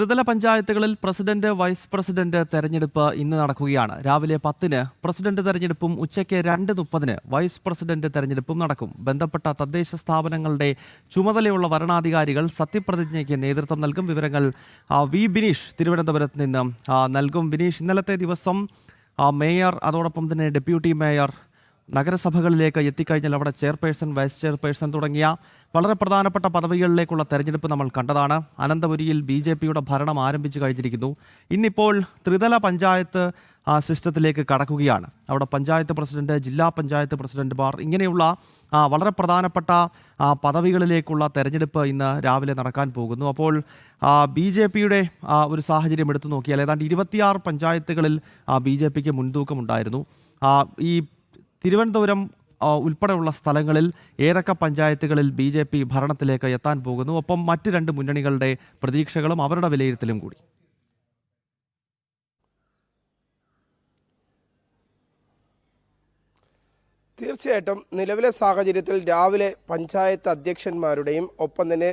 ത്രിതല പഞ്ചായത്തുകളിൽ president vice president തെരഞ്ഞെടുപ്പ് ഇന്ന് നടക്കുകയാണ്. രാവിലെ 10-ന് പ്രസിഡന്റ് തെരഞ്ഞെടുപ്പും ഉച്ചയ്ക്ക് 2:30-ന് വൈസ് പ്രസിഡന്റ് തെരഞ്ഞെടുപ്പും നടക്കും. ബന്ധപ്പെട്ട തദ്ദേശ സ്ഥാപനങ്ങളുടെ ചുമതലയുള്ള വരണാധികാരികൾ സത്യപ്രതിജ്ഞയ്ക്ക് നേതൃത്വം നൽകും. വിവരങ്ങൾ വി ബിനീഷ് തിരുവനന്തപുരത്ത് നിന്ന് നൽകും. ബിനീഷ്, ഇന്നലത്തെ ദിവസം മേയർ, അതോടൊപ്പം തന്നെ ഡെപ്യൂട്ടി മേയർ നഗരസഭകളിലേക്ക് എത്തിക്കഴിഞ്ഞാൽ അവിടെ ചെയർപേഴ്സൺ, വൈസ് ചെയർപേഴ്സൺ തുടങ്ങിയ വളരെ പ്രധാനപ്പെട്ട പദവികളിലേക്കുള്ള തെരഞ്ഞെടുപ്പ് നമ്മൾ കണ്ടതാണ്. അനന്തപുരിയിൽ BJPയുടെ ഭരണം ആരംഭിച്ചു കഴിഞ്ഞിരിക്കുന്നു. ഇന്നിപ്പോൾ ത്രിതല പഞ്ചായത്ത് സിസ്റ്റത്തിലേക്ക് കടക്കുകയാണ്. അവിടെ പഞ്ചായത്ത് പ്രസിഡന്റ്, ജില്ലാ പഞ്ചായത്ത് പ്രസിഡന്റുമാർ, ഇങ്ങനെയുള്ള വളരെ പ്രധാനപ്പെട്ട പദവികളിലേക്കുള്ള തെരഞ്ഞെടുപ്പ് ഇന്ന് രാവിലെ നടക്കാൻ പോകുന്നു. അപ്പോൾ BJPയുടെ ഒരു സാഹചര്യം എടുത്തു നോക്കിയാൽ ഏതാണ്ട് 26 പഞ്ചായത്തുകളിൽ BJPക്ക് മുൻതൂക്കമുണ്ടായിരുന്നു. ഈ തിരുവനന്തപുരം ഉൾപ്പെടെയുള്ള സ്ഥലങ്ങളിൽ ഏതൊക്കെ പഞ്ചായത്തുകളിൽ BJP ഭരണത്തിലേക്ക് എത്താൻ പോകുന്നു, ഒപ്പം മറ്റ് രണ്ട് മുന്നണികളുടെ പ്രതീക്ഷകളും അവരുടെ വിലയിരുത്തലും കൂടി. തീർച്ചയായിട്ടും നിലവിലെ സാഹചര്യത്തിൽ രാവിലെ പഞ്ചായത്ത് അധ്യക്ഷന്മാരുടെയും ഒപ്പം തന്നെ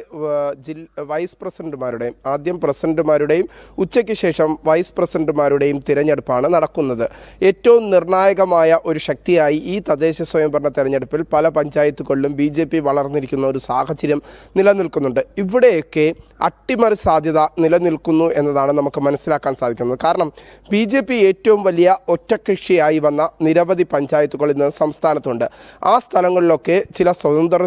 വൈസ് പ്രസിഡന്റുമാരുടെയും, ആദ്യം പ്രസിഡന്റുമാരുടെയും ഉച്ചയ്ക്ക് ശേഷം വൈസ് പ്രസിഡന്റുമാരുടെയും തിരഞ്ഞെടുപ്പാണ് നടക്കുന്നത്. ഏറ്റവും നിർണായകമായ ഒരു ശക്തിയായി ഈ തദ്ദേശ സ്വയംഭരണ തെരഞ്ഞെടുപ്പിൽ പല പഞ്ചായത്തുകളിലും BJP വളർന്നിരിക്കുന്ന ഒരു സാഹചര്യം നിലനിൽക്കുന്നുണ്ട്. ഇവിടെയൊക്കെ അട്ടിമറി സാധ്യത നിലനിൽക്കുന്നു എന്നതാണ് നമുക്ക് മനസ്സിലാക്കാൻ സാധിക്കുന്നത്. കാരണം BJP ഏറ്റവും വലിയ ഒറ്റകക്ഷിയായി വന്ന നിരവധി പഞ്ചായത്തുകൾ ഇന്ന് സംസ്ഥാനത്തുണ്ട്. ആ സ്ഥലങ്ങളിലൊക്കെ ചില സ്വതന്ത്രർ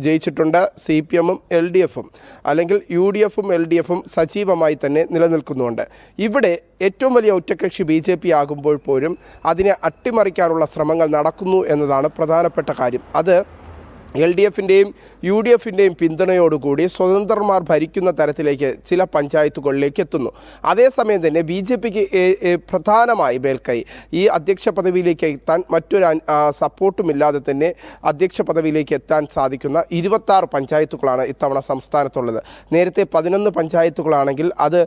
ജയിച്ചിട്ടുണ്ട്. CPM-ഉം LDF-ഉം അല്ലെങ്കിൽ UDF-ഉം LDF-ഉം സജീവമായി തന്നെ നിലനിൽക്കുന്നുണ്ട്. ഇവിടെ ഏറ്റവും വലിയ ഒറ്റകക്ഷി BJP ആകുമ്പോൾ പോലും അതിനെ അട്ടിമറിക്കാനുള്ള ശ്രമങ്ങൾ നടക്കുന്നു എന്നതാണ് പ്രധാനപ്പെട്ട കാര്യം. അത് LDF-ൻ്റെയും UDF-ൻ്റെയും പിന്തുണയോടുകൂടി സ്വതന്ത്രന്മാർ ഭരിക്കുന്ന തരത്തിലേക്ക് ചില പഞ്ചായത്തുകളിലേക്ക് എത്തുന്നു. അതേസമയം തന്നെ BJPക്ക് പ്രധാനമായി മേൽക്കൈ ഈ അധ്യക്ഷ പദവിയിലേക്ക് എത്താൻ മറ്റൊരു സപ്പോർട്ടുമില്ലാതെ തന്നെ അധ്യക്ഷ പദവിയിലേക്ക് എത്താൻ സാധിക്കുന്ന 26 പഞ്ചായത്തുകളാണ് ഇത്തവണ സംസ്ഥാനത്തുള്ളത്. നേരത്തെ 11 പഞ്ചായത്തുകളാണെങ്കിൽ അത്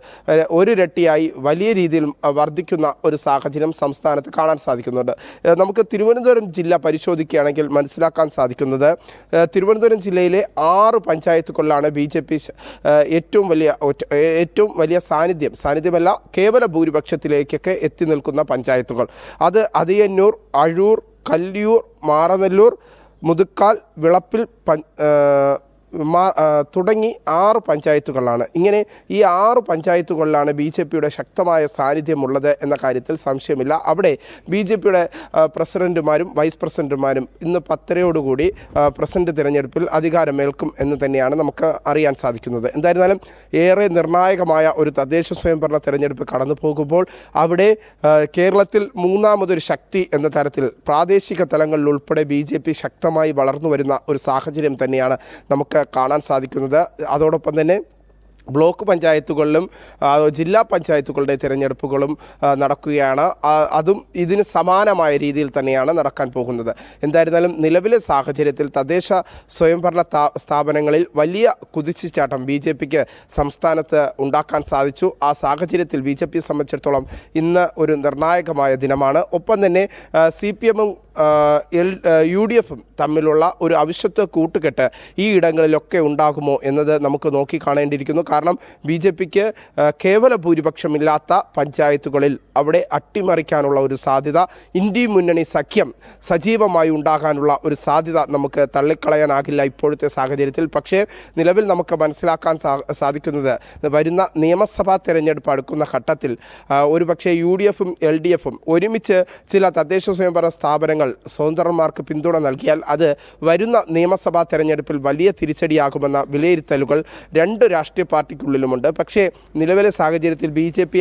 ഒരിരട്ടിയായി വലിയ രീതിയിൽ വർദ്ധിക്കുന്ന ഒരു സാഹചര്യം സംസ്ഥാനത്ത് കാണാൻ സാധിക്കുന്നുണ്ട്. നമുക്ക് തിരുവനന്തപുരം ജില്ല പരിശോധിക്കുകയാണെങ്കിൽ മനസ്സിലാക്കാൻ സാധിക്കുന്നത് തിരുവനന്തപുരം ജില്ലയിലെ 6 പഞ്ചായത്തുകളിലാണ് BJP ഏറ്റവും വലിയ സാന്നിധ്യമല്ല കേവല ഭൂരിപക്ഷത്തിലേക്കൊക്കെ എത്തി നിൽക്കുന്ന പഞ്ചായത്തുകൾ. അത് അതിയന്നൂർ, അഴൂർ, കല്ലിയൂർ, മാറനല്ലൂർ, മുതുക്കാൽ, വിളപ്പിൽ തുടങ്ങി 6 പഞ്ചായത്തുകളിലാണ്. ഇങ്ങനെ ഈ 6 പഞ്ചായത്തുകളിലാണ് BJPയുടെ ശക്തമായ സാന്നിധ്യമുള്ളത് എന്ന കാര്യത്തിൽ സംശയമില്ല. അവിടെ BJPയുടെ പ്രസിഡന്റുമാരും വൈസ് പ്രസിഡന്റുമാരും ഇന്ന് 10:30 പ്രസിഡന്റ് തിരഞ്ഞെടുപ്പിൽ അധികാരമേൽക്കും എന്ന് തന്നെയാണ് നമുക്ക് അറിയാൻ സാധിക്കുന്നത്. എന്തായിരുന്നാലും ഏറെ നിർണായകമായ ഒരു തദ്ദേശ സ്വയംഭരണ തെരഞ്ഞെടുപ്പ് കടന്നു പോകുമ്പോൾ അവിടെ കേരളത്തിൽ മൂന്നാമതൊരു ശക്തി എന്ന തരത്തിൽ പ്രാദേശിക തലങ്ങളിൽ ഉൾപ്പെടെ BJP ശക്തമായി വളർന്നു വരുന്ന ഒരു സാഹചര്യം തന്നെയാണ് നമുക്ക് കാണാൻ സാധിക്കുന്നത്. അതോടൊപ്പം തന്നെ ബ്ലോക്ക് പഞ്ചായത്തുകളിലും ജില്ലാ പഞ്ചായത്തുകളുടെ തിരഞ്ഞെടുപ്പുകളും നടക്കുകയാണ്. അതും ഇതിന് സമാനമായ രീതിയിൽ തന്നെയാണ് നടക്കാൻ പോകുന്നത്. എന്തായിരുന്നാലും നിലവിലെ സാഹചര്യത്തിൽ തദ്ദേശ സ്വയംഭരണ സ്ഥാപനങ്ങളിൽ വലിയ കുതിച്ചുചാട്ടം BJPക്ക് സംസ്ഥാനത്ത് ഉണ്ടാക്കാൻ സാധിച്ചു. ആ സാഹചര്യത്തിൽ BJPയെ സംബന്ധിച്ചിടത്തോളം ഇന്ന് ഒരു നിർണായകമായ ദിനമാണ്. ഒപ്പം തന്നെ CPM-ഉം UDF-ഉം തമ്മിലുള്ള ഒരു അവിശ്വസ്ത കൂട്ടുകെട്ട് ഈ ഇടങ്ങളിലൊക്കെ ഉണ്ടാകുമോ എന്നത് നമുക്ക് നോക്കിക്കാണേണ്ടിയിരിക്കുന്നു. കാരണം BJPക്ക് കേവല ഭൂരിപക്ഷമില്ലാത്ത പഞ്ചായത്തുകളിൽ അവിടെ അട്ടിമറിക്കാനുള്ള ഒരു സാധ്യത, ഇന്ത്യ മുന്നണി സഖ്യം സജീവമായി ഉണ്ടാകാനുള്ള ഒരു സാധ്യത നമുക്ക് തള്ളിക്കളയാനാകില്ല ഇപ്പോഴത്തെ സാഹചര്യത്തിൽ. പക്ഷേ നിലവിൽ നമുക്ക് മനസ്സിലാക്കാൻ സാധിക്കുന്നത് വരുന്ന നിയമസഭാ തെരഞ്ഞെടുപ്പ് അടുക്കുന്ന ഘട്ടത്തിൽ ഒരുപക്ഷെ UDF-ഉം LDF-ഉം ഒരുമിച്ച് ചില തദ്ദേശ സ്വയംഭരണ സ്ഥാപനങ്ങൾ സ്വതന്ത്രന്മാർക്ക് പിന്തുണ നൽകിയാൽ അത് വരുന്ന നിയമസഭാ തെരഞ്ഞെടുപ്പിൽ വലിയ തിരിച്ചടിയാകുമെന്ന വിലയിരുത്തലുകൾ രണ്ട് രാഷ്ട്രീയ പാർട്ടിക്കുള്ളിലുമുണ്ട്. പക്ഷേ നിലവിലെ സാഹചര്യത്തിൽ BJP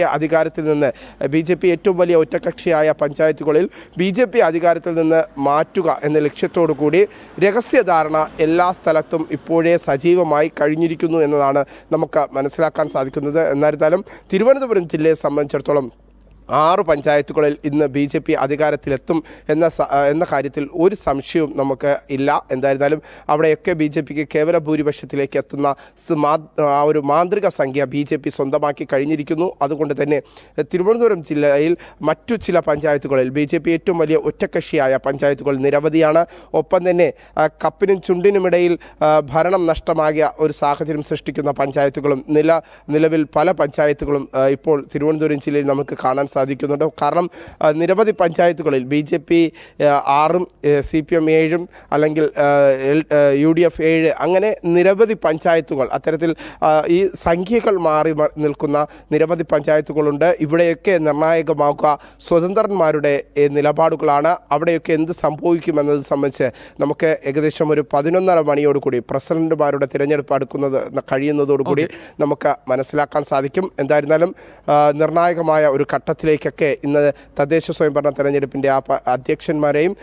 ഏറ്റവും വലിയ ഒറ്റകക്ഷിയായ പഞ്ചായത്തുകളിൽ BJP അധികാരത്തിൽ നിന്ന് മാറ്റുക എന്ന ലക്ഷ്യത്തോടു കൂടി രഹസ്യധാരണ എല്ലാ സ്ഥലത്തും ഇപ്പോഴേ സജീവമായി കഴിഞ്ഞിരിക്കുന്നു എന്നതാണ് നമുക്ക് മനസ്സിലാക്കാൻ സാധിക്കുന്നത്. എന്നിരുന്നാലും തിരുവനന്തപുരം ജില്ലയെ സംബന്ധിച്ചിടത്തോളം 6 പഞ്ചായത്തുകളിൽ ഇന്ന് BJP അധികാരത്തിലെത്തും എന്ന കാര്യത്തിൽ ഒരു സംശയവും നമുക്ക് ഇല്ല. എന്തായിരുന്നാലും അവിടെയൊക്കെ BJPക്ക് കേവല ഭൂരിപക്ഷത്തിലേക്ക് എത്തുന്ന ആ ഒരു മാന്ത്രിക സംഖ്യ BJP സ്വന്തമാക്കി കഴിഞ്ഞിരിക്കുന്നു. അതുകൊണ്ട് തന്നെ തിരുവനന്തപുരം ജില്ലയിൽ മറ്റു ചില പഞ്ചായത്തുകളിൽ BJP ഏറ്റവും വലിയ ഒറ്റക്കക്ഷിയായ പഞ്ചായത്തുകൾ നിരവധിയാണ്. ഒപ്പം തന്നെ കപ്പിനും ചുണ്ടിനുമിടയിൽ ഭരണം നഷ്ടമാകിയ ഒരു സാഹചര്യം സൃഷ്ടിക്കുന്ന പഞ്ചായത്തുകളും നിലവിൽ പല പഞ്ചായത്തുകളും ഇപ്പോൾ തിരുവനന്തപുരം ജില്ലയിൽ നമുക്ക് കാണാൻ സാധിക്കുന്നുണ്ട്. കാരണം നിരവധി പഞ്ചായത്തുകളിൽ BJP 6, CPM 7, അല്ലെങ്കിൽ UDF 7, അങ്ങനെ നിരവധി പഞ്ചായത്തുകൾ, അത്തരത്തിൽ ഈ സംഖ്യകൾ മാറി നിൽക്കുന്ന നിരവധി പഞ്ചായത്തുകളുണ്ട്. ഇവിടെയൊക്കെ നിർണായകമാക്കുക സ്വതന്ത്രന്മാരുടെ നിലപാടുകളാണ്. അവിടെയൊക്കെ എന്ത് സംഭവിക്കുമെന്നത് സംബന്ധിച്ച് നമുക്ക് ഏകദേശം ഒരു 11:30 മണിയോടുകൂടി പ്രസിഡന്റുമാരുടെ തിരഞ്ഞെടുപ്പ് കഴിയുന്നതോടുകൂടി നമുക്ക് മനസ്സിലാക്കാൻ സാധിക്കും. എന്തായിരുന്നാലും നിർണായകമായ ഒരു ഘട്ടത്തിലേക്കൊക്കെ ഇന്ന് തദ്ദേശ സ്വയംഭരണ തെരഞ്ഞെടുപ്പിൻ്റെ അധ്യക്ഷന്മാരെയും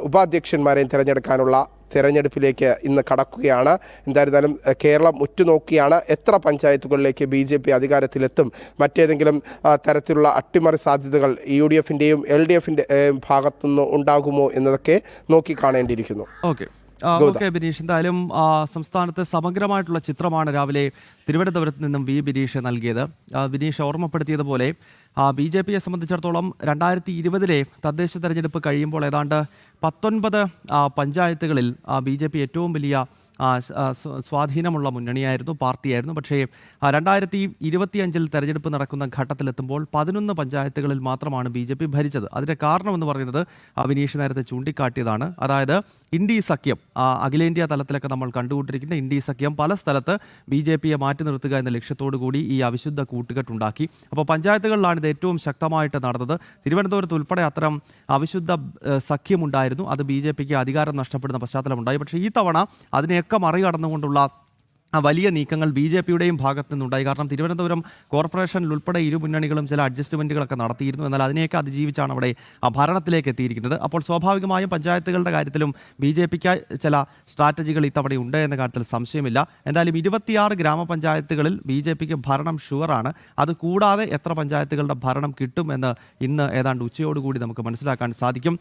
ഉപാധ്യക്ഷന്മാരെയും തിരഞ്ഞെടുക്കാനുള്ള തെരഞ്ഞെടുപ്പിലേക്ക് ഇന്ന് കടക്കുകയാണ്. എന്തായിരുന്നാലും കേരളം ഉറ്റുനോക്കിയാണ് എത്ര പഞ്ചായത്തുകളിലേക്ക് BJP അധികാരത്തിലെത്തും, മറ്റേതെങ്കിലും തരത്തിലുള്ള അട്ടിമറി സാധ്യതകൾ UDFൻ്റെയും LDFൻ്റെയും ഭാഗത്തുനിന്ന് ഉണ്ടാകുമോ എന്നതൊക്കെ നോക്കിക്കാണേണ്ടിയിരിക്കുന്നു. ഓക്കെ ബിനീഷ്, എന്തായാലും സംസ്ഥാനത്ത് സമഗ്രമായിട്ടുള്ള ചിത്രമാണ് രാവിലെ തിരുവനന്തപുരത്ത് നിന്നും ബിനീഷ് നൽകിയത്. ബിനീഷ് ഓർമ്മപ്പെടുത്തിയതുപോലെ BJPയെ സംബന്ധിച്ചിടത്തോളം 2020 തദ്ദേശ തെരഞ്ഞെടുപ്പ് കഴിയുമ്പോൾ ഏതാണ്ട് 19 പഞ്ചായത്തുകളിൽ BJP ഏറ്റവും വലിയ സ്വാധീനമുള്ള മുന്നണിയായിരുന്നു, പാർട്ടിയായിരുന്നു. പക്ഷേ 2025 തെരഞ്ഞെടുപ്പ് നടക്കുന്ന ഘട്ടത്തിലെത്തുമ്പോൾ 11 പഞ്ചായത്തുകളിൽ മാത്രമാണ് BJP ഭരിച്ചത്. അതിൻ്റെ കാരണമെന്ന് പറയുന്നത് വിനീഷ് നേരത്തെ ചൂണ്ടിക്കാട്ടിയതാണ്. അതായത് ഇന്ത്യ സഖ്യം, അഖിലേന്ത്യാ തലത്തിലൊക്കെ നമ്മൾ കണ്ടുകൊണ്ടിരിക്കുന്ന ഇന്ത്യ സഖ്യം പല സ്ഥലത്ത് BJPയെ മാറ്റി നിർത്തുക എന്ന ലക്ഷ്യത്തോടു കൂടി ഈ അവിശുദ്ധ കൂട്ടുകെട്ടുണ്ടാക്കി. അപ്പോൾ പഞ്ചായത്തുകളിലാണ് ഇത് ഏറ്റവും ശക്തമായിട്ട് നടന്നത്. തിരുവനന്തപുരത്ത് ഉൾപ്പെടെ അത്തരം അവിശുദ്ധ സഖ്യമുണ്ടായിരുന്നു. അത് BJPക്ക് അധികാരം നഷ്ടപ്പെടുന്ന പശ്ചാത്തലമുണ്ടായി. പക്ഷേ ഈ തവണ അതിനെയൊക്കെ മറികടന്നുകൊണ്ടുള്ള വലിയ നീക്കങ്ങൾ BJPയുടെയും ഭാഗത്തു നിന്നുണ്ടായി. കാരണം തിരുവനന്തപുരം കോർപ്പറേഷനിൽ ഉൾപ്പെടെ ഇരു മുന്നണികളും ചില അഡ്ജസ്റ്റ്മെൻറ്റുകളൊക്കെ നടത്തിയിരുന്നു. എന്നാൽ അതിനെയൊക്കെ അതിജീവിച്ചാണ് അവിടെ ഭരണത്തിലേക്ക് എത്തിയിരിക്കുന്നത്. അപ്പോൾ സ്വാഭാവികമായും പഞ്ചായത്തുകളുടെ കാര്യത്തിലും BJPക്ക് ചില സ്ട്രാറ്റജികൾ ഇത്തവണ ഉണ്ട് എന്ന കാര്യത്തിൽ സംശയമില്ല. എന്തായാലും 26 ഗ്രാമപഞ്ചായത്തുകളിൽ BJPക്ക് ഭരണം ഷുവറാണ്. അത് കൂടാതെ എത്ര പഞ്ചായത്തുകളുടെ ഭരണം കിട്ടും എന്ന് ഇന്ന് ഏതാണ്ട് ഉച്ചയോടുകൂടി നമുക്ക് മനസ്സിലാക്കാൻ സാധിക്കും.